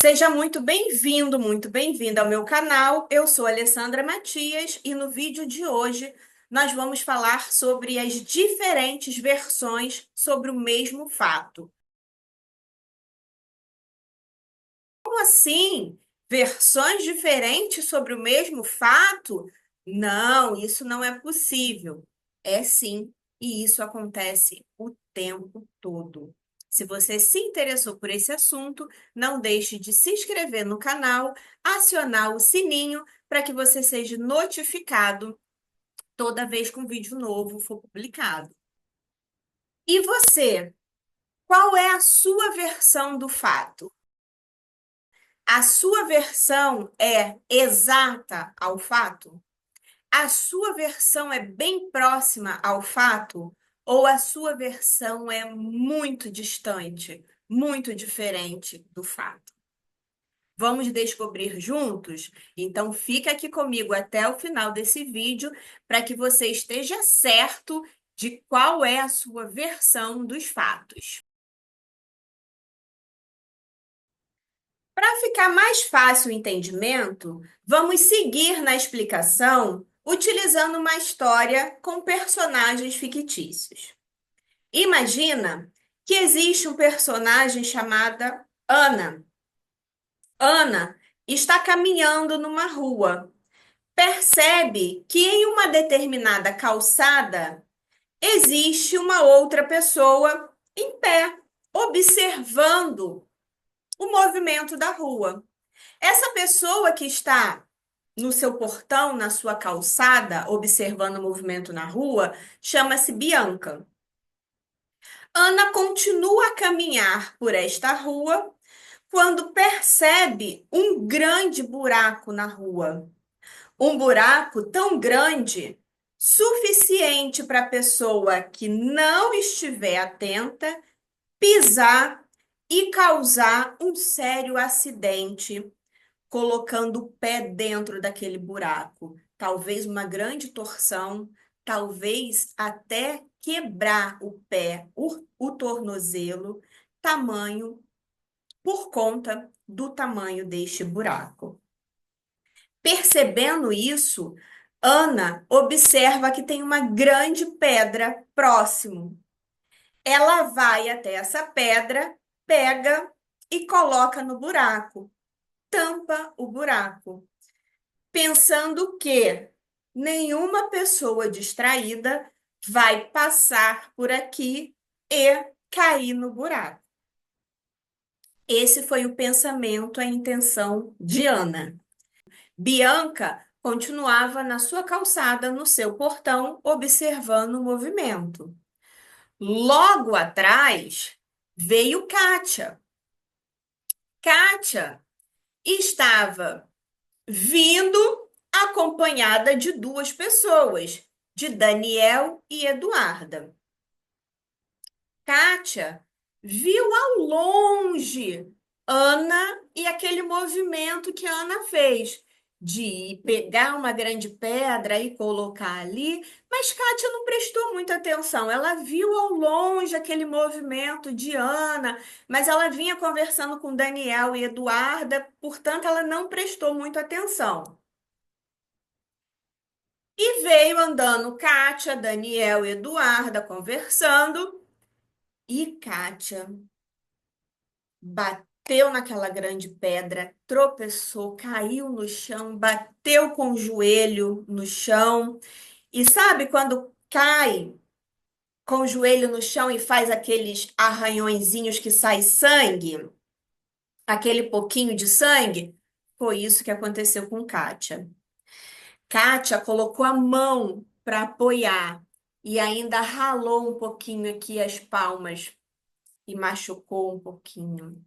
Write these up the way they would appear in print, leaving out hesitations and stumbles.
Seja muito bem-vinda ao meu canal. Eu sou Alessandra Matias e no vídeo de hoje nós vamos falar sobre as diferentes versões sobre o mesmo fato. Como assim? Versões diferentes sobre o mesmo fato? Não, isso não é possível. É sim, e isso acontece o tempo todo. Se você se interessou por esse assunto, não deixe de se inscrever no canal, acionar o sininho para que você seja notificado toda vez que um vídeo novo for publicado. E você, qual é a sua versão do fato? A sua versão é exata ao fato? A sua versão é bem próxima ao fato? Ou a sua versão é muito distante, muito diferente do fato? Vamos descobrir juntos? Então fica aqui comigo até o final desse vídeo para que você esteja certo de qual é a sua versão dos fatos. Para ficar mais fácil o entendimento, vamos seguir na explicação utilizando uma história com personagens fictícios. Imagina que existe um personagem chamada Ana. Ana está caminhando numa rua. Percebe que em uma determinada calçada existe uma outra pessoa em pé, observando o movimento da rua. Essa pessoa que está no seu portão, na sua calçada, observando o movimento na rua, chama-se Bianca. Ana continua a caminhar por esta rua quando percebe um grande buraco na rua. Um buraco tão grande, suficiente para a pessoa que não estiver atenta pisar e causar um sério acidente colocando o pé dentro daquele buraco. Talvez uma grande torção, talvez até quebrar o pé, o tornozelo, tamanho, por conta do tamanho deste buraco. Percebendo isso, Ana observa que tem uma grande pedra próximo. Ela vai até essa pedra, pega e coloca no buraco, tampa o buraco, pensando que nenhuma pessoa distraída vai passar por aqui e cair no buraco. Esse foi o pensamento, a intenção de Ana. Bianca continuava na sua calçada, no seu portão, observando o movimento. Logo atrás veio Kátia. Kátia estava vindo acompanhada de duas pessoas, de Daniel e Eduarda. Kátia viu ao longe Ana e aquele movimento que a Ana fez de pegar uma grande pedra e colocar ali, mas Kátia não prestou muita atenção. Ela viu ao longe aquele movimento de Ana, mas ela vinha conversando com Daniel e Eduarda, portanto, ela não prestou muita atenção. E veio andando Kátia, Daniel e Eduarda conversando, e Kátia bateu naquela grande pedra, tropeçou, caiu no chão, bateu com o joelho no chão. E sabe quando cai com o joelho no chão e faz aqueles arranhõezinhos que sai sangue? Aquele pouquinho de sangue? Foi isso que aconteceu com Kátia. Kátia colocou a mão para apoiar e ainda ralou um pouquinho aqui as palmas e machucou um pouquinho.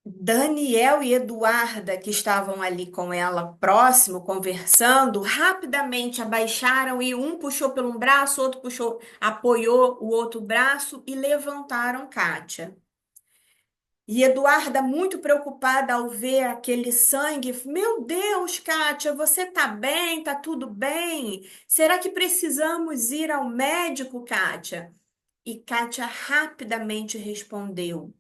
Daniel e Eduarda, que estavam ali com ela próximo, conversando, rapidamente abaixaram e um puxou pelo um braço, outro puxou, apoiou o outro braço e levantaram Kátia. E Eduarda, muito preocupada ao ver aquele sangue, meu Deus, Kátia, você tá bem? Tá tudo bem? Será que precisamos ir ao médico, Kátia? E Kátia rapidamente respondeu: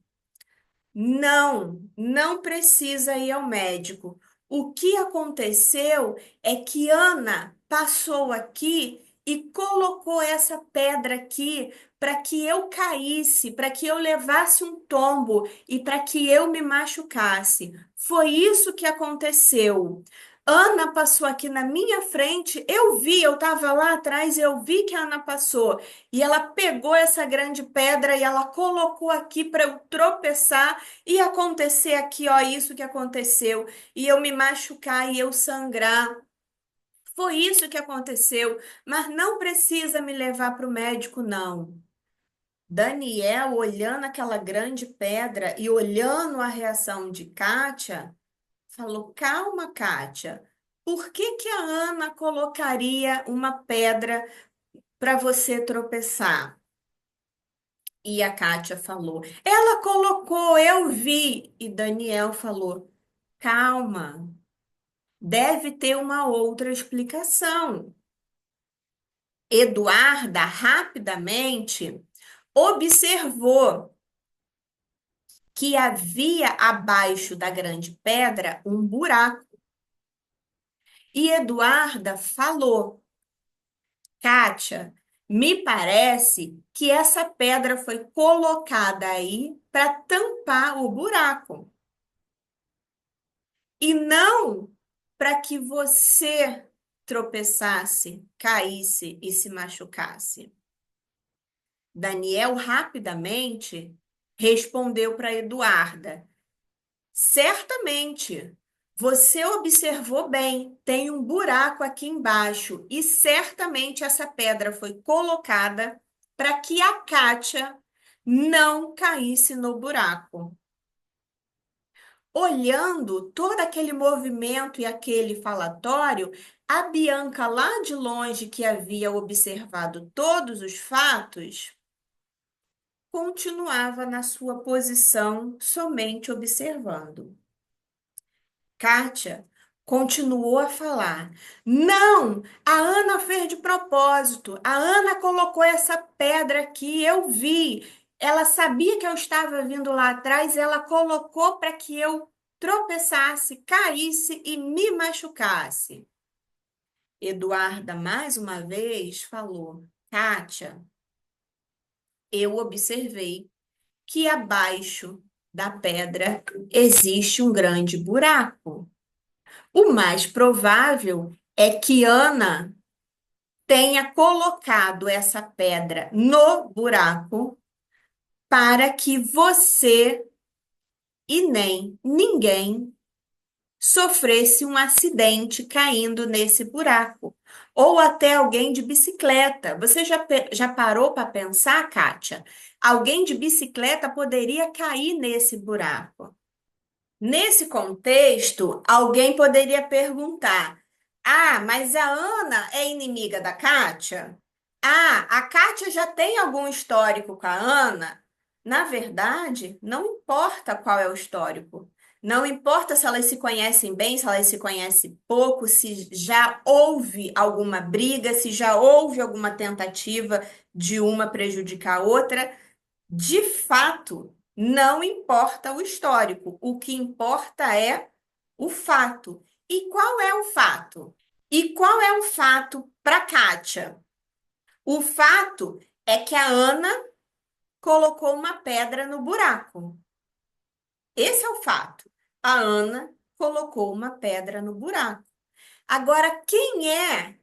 Não precisa ir ao médico. O que aconteceu é que Ana passou aqui e colocou essa pedra aqui para que eu caísse, para que eu levasse um tombo e para que eu me machucasse. Foi isso que aconteceu. Ana passou aqui na minha frente, eu vi, eu estava lá atrás, eu vi que a Ana passou. E ela pegou essa grande pedra e ela colocou aqui para eu tropeçar e acontecer aqui, ó, isso que aconteceu, e eu me machucar e eu sangrar. Foi isso que aconteceu, mas não precisa me levar para o médico, não. Daniel, olhando aquela grande pedra e olhando a reação de Kátia, falou: Calma, Kátia, por que que a Ana colocaria uma pedra para você tropeçar? E a Kátia falou: Ela colocou, eu vi. E Daniel falou: Calma, deve ter uma outra explicação. Eduarda rapidamente observou que havia abaixo da grande pedra um buraco. E Eduarda falou: Kátia, me parece que essa pedra foi colocada aí para tampar o buraco. E não para que você tropeçasse, caísse e se machucasse. Daniel rapidamente respondeu para Eduarda: Certamente, você observou bem, tem um buraco aqui embaixo e certamente essa pedra foi colocada para que a Kátia não caísse no buraco. Olhando todo aquele movimento e aquele falatório, a Bianca, lá de longe, que havia observado todos os fatos, continuava na sua posição, somente observando. Kátia continuou a falar: Não, a Ana fez de propósito. A Ana colocou essa pedra aqui, eu vi. Ela sabia que eu estava vindo lá atrás, ela colocou para que eu tropeçasse, caísse e me machucasse. Eduarda, mais uma vez, falou: Kátia, eu observei que abaixo da pedra existe um grande buraco. O mais provável é que Ana tenha colocado essa pedra no buraco para que você e nem ninguém sofresse um acidente caindo nesse buraco. Ou até alguém de bicicleta. Você já parou para pensar, Kátia? Alguém de bicicleta poderia cair nesse buraco. Nesse contexto, alguém poderia perguntar: Ah, mas a Ana é inimiga da Kátia? Ah, a Kátia já tem algum histórico com a Ana? Na verdade, não importa qual é o histórico. Não importa se elas se conhecem bem, se elas se conhecem pouco, se já houve alguma briga, se já houve alguma tentativa de uma prejudicar a outra. De fato, não importa o histórico, o que importa é o fato. E qual é o fato? E qual é o fato para Kátia? O fato é que a Ana colocou uma pedra no buraco. Esse é o fato. A Ana colocou uma pedra no buraco. Agora, quem é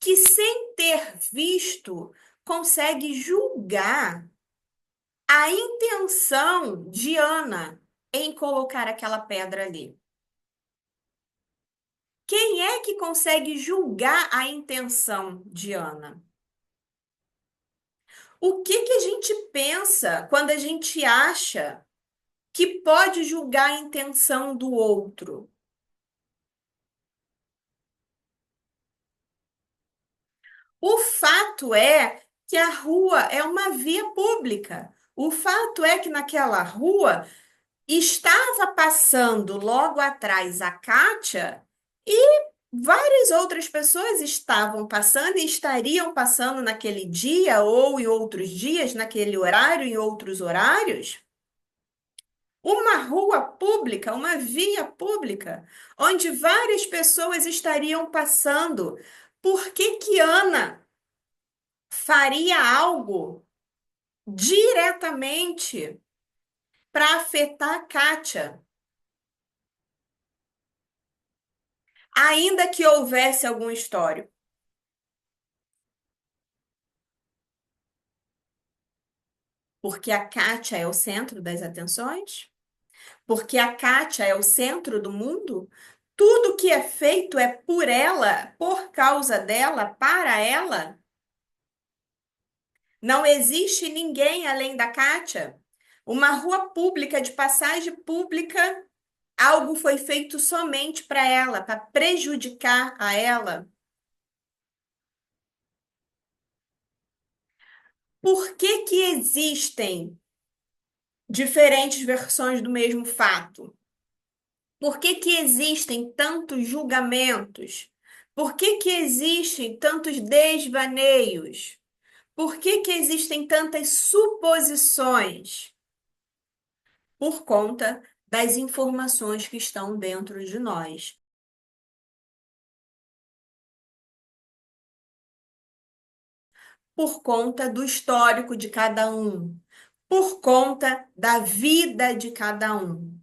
que, sem ter visto, consegue julgar a intenção de Ana em colocar aquela pedra ali? Quem é que consegue julgar a intenção de Ana? O que que a gente pensa quando a gente acha que pode julgar a intenção do outro? O fato é que a rua é uma via pública. O fato é que naquela rua estava passando logo atrás a Kátia e várias outras pessoas estavam passando e estariam passando naquele dia ou em outros dias, naquele horário e outros horários. uma rua pública, uma via pública, onde várias pessoas estariam passando. Por que que Ana faria algo diretamente para afetar a Kátia? Ainda que houvesse algum histórico. Porque a Kátia é o centro das atenções? Porque a Kátia é o centro do mundo? Tudo que é feito é por ela, por causa dela, para ela? Não existe ninguém além da Kátia? Uma rua pública, de passagem pública, algo foi feito somente para ela, para prejudicar a ela? Por que que existem diferentes versões do mesmo fato? Por que que existem tantos julgamentos? Por que que existem tantos desvaneios? Por que que existem tantas suposições? Por conta das informações que estão dentro de nós. Por conta do histórico de cada um. Por conta da vida de cada um.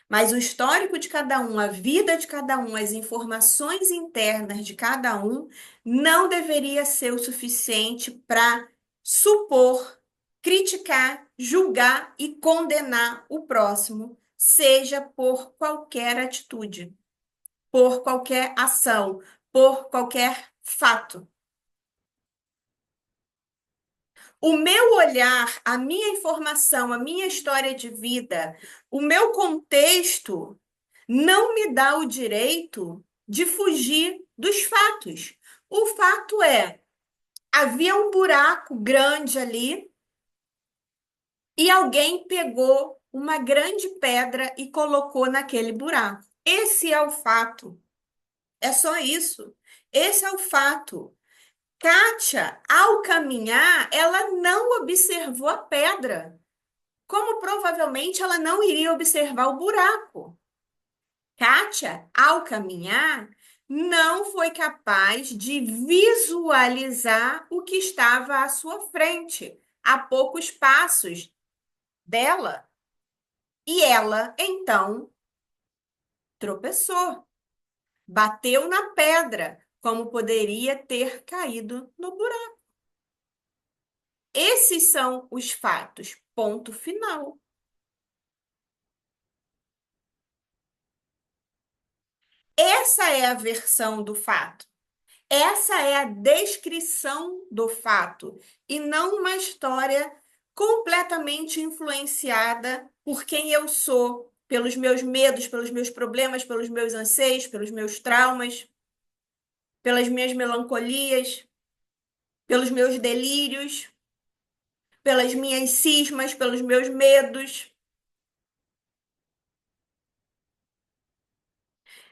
Mas o histórico de cada um, a vida de cada um, as informações internas de cada um, não deveria ser o suficiente para supor, criticar, julgar e condenar o próximo, seja por qualquer atitude, por qualquer ação, por qualquer fato. O meu olhar, a minha informação, a minha história de vida, o meu contexto não me dá o direito de fugir dos fatos. O fato é, havia um buraco grande ali e alguém pegou uma grande pedra e colocou naquele buraco. Esse é o fato. É só isso. Esse é o fato. Kátia, ao caminhar, ela não observou a pedra, como provavelmente ela não iria observar o buraco. Kátia, ao caminhar, não foi capaz de visualizar o que estava à sua frente, a poucos passos dela. E ela, então, tropeçou, bateu na pedra, como poderia ter caído no buraco. Esses são os fatos. Ponto final. Essa é a versão do fato. Essa é a descrição do fato e não uma história completamente influenciada por quem eu sou, pelos meus medos, pelos meus problemas, pelos meus anseios, pelos meus traumas, pelas minhas melancolias, pelos meus delírios, pelas minhas cismas, pelos meus medos.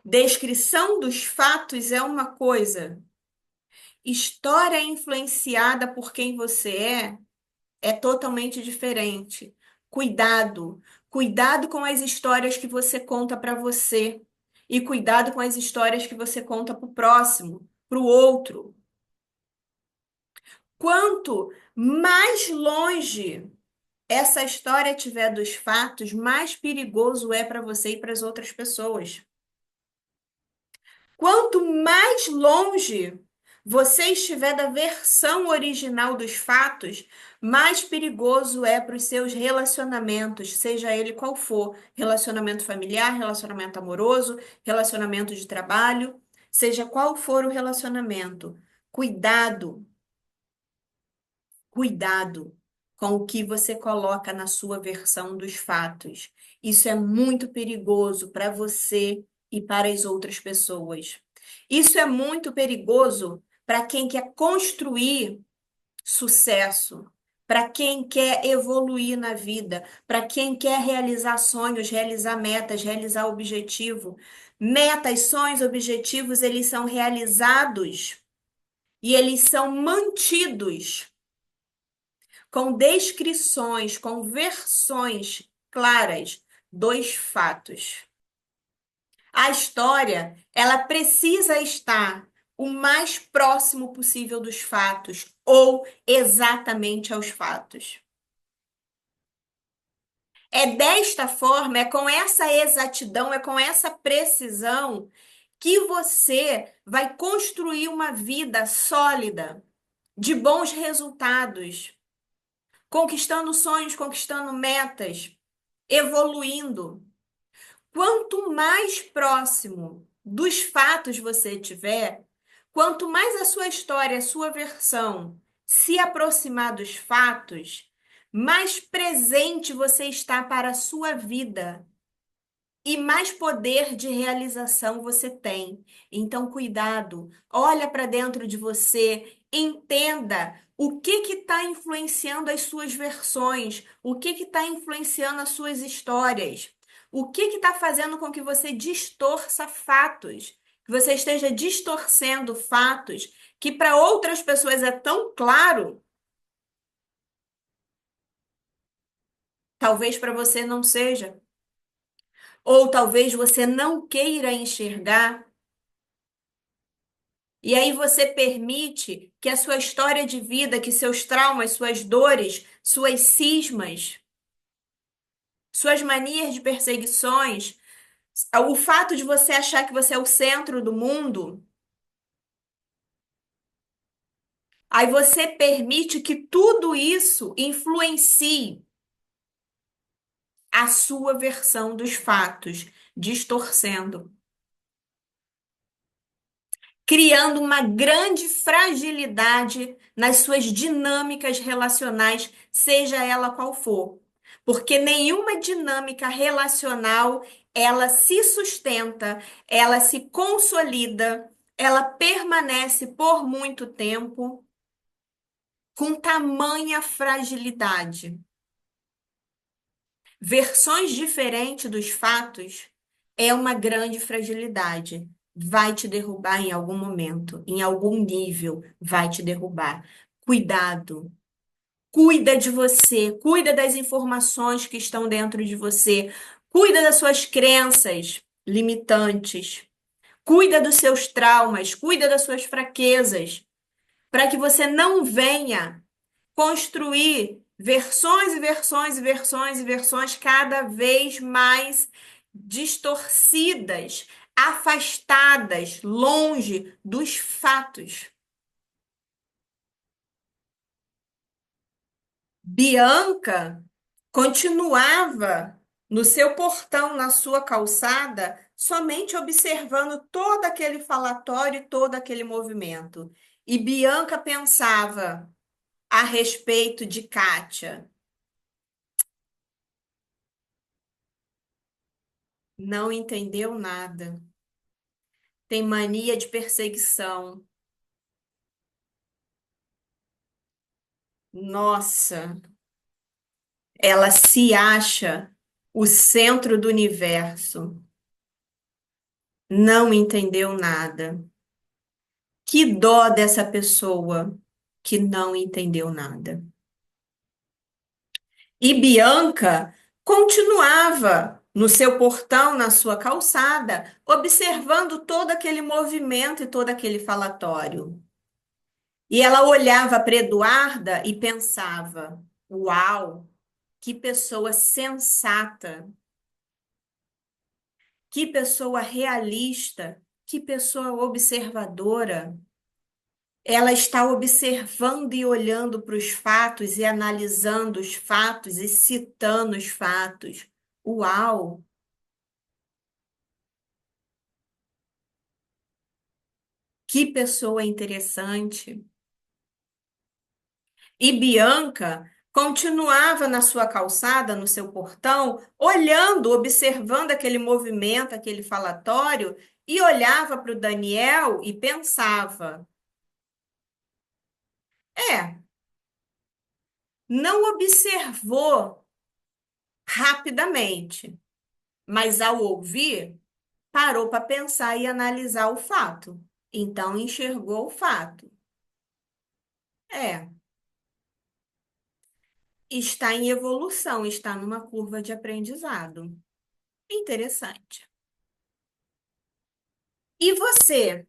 Descrição dos fatos é uma coisa. História influenciada por quem você é totalmente diferente. Cuidado, cuidado com as histórias que você conta para você e cuidado com as histórias que você conta para o próximo, para o outro. Quanto mais longe essa história tiver dos fatos, mais perigoso é para você e para as outras pessoas. Quanto mais longe você estiver da versão original dos fatos, mais perigoso é para os seus relacionamentos, seja ele qual for, relacionamento familiar, relacionamento amoroso, relacionamento de trabalho, seja qual for o relacionamento. Cuidado, cuidado com o que você coloca na sua versão dos fatos. Isso é muito perigoso para você e para as outras pessoas. Isso é muito perigoso para quem quer construir sucesso, para quem quer evoluir na vida, para quem quer realizar sonhos, realizar metas, realizar objetivo. Metas, sonhos, objetivos, eles são realizados e eles são mantidos com descrições, com versões claras dos fatos. A história, ela precisa estar o mais próximo possível dos fatos ou exatamente aos fatos. É desta forma, é com essa exatidão, é com essa precisão que você vai construir uma vida sólida, de bons resultados, conquistando sonhos, conquistando metas, evoluindo. Quanto mais próximo dos fatos você tiver, quanto mais a sua história, a sua versão se aproximar dos fatos, mais presente você está para a sua vida e mais poder de realização você tem. Então, cuidado, olha para dentro de você, entenda o que está influenciando as suas versões, o que está influenciando as suas histórias, o que está fazendo com que você distorça fatos, que você esteja distorcendo fatos que para outras pessoas é tão claro, talvez para você não seja. Ou talvez você não queira enxergar. E aí você permite que a sua história de vida, que seus traumas, suas dores, suas cismas, suas manias de perseguições, o fato de você achar que você é o centro do mundo, aí você permite que tudo isso influencie a sua versão dos fatos, distorcendo, criando uma grande fragilidade nas suas dinâmicas relacionais, seja ela qual for. Porque nenhuma dinâmica relacional, ela se sustenta, ela se consolida, ela permanece por muito tempo com tamanha fragilidade. Versões diferentes dos fatos é uma grande fragilidade. Vai te derrubar em algum momento, em algum nível, vai te derrubar. Cuidado. Cuida de você, cuida das informações que estão dentro de você, cuida das suas crenças limitantes, cuida dos seus traumas, cuida das suas fraquezas, para que você não venha construir versões e versões e versões e versões cada vez mais distorcidas, afastadas, longe dos fatos. Bianca continuava no seu portão, na sua calçada, somente observando todo aquele falatório e todo aquele movimento. E Bianca pensava a respeito de Kátia. Não entendeu nada. Tem mania de perseguição. Nossa, ela se acha o centro do universo. Não entendeu nada. Que dó dessa pessoa que não entendeu nada. E Bianca continuava no seu portão, na sua calçada, observando todo aquele movimento e todo aquele falatório. E ela olhava para Eduarda e pensava: Uau, que pessoa sensata, que pessoa realista, que pessoa observadora. Ela está observando e olhando para os fatos e analisando os fatos e citando os fatos. Uau! Que pessoa interessante. E Bianca continuava na sua calçada, no seu portão, olhando, observando aquele movimento, aquele falatório, e olhava para o Daniel e pensava: é, não observou rapidamente, mas ao ouvir, parou para pensar e analisar o fato. Então enxergou o fato. É. Está em evolução, está numa curva de aprendizado. Interessante. E você?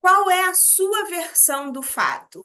Qual é a sua versão do fato?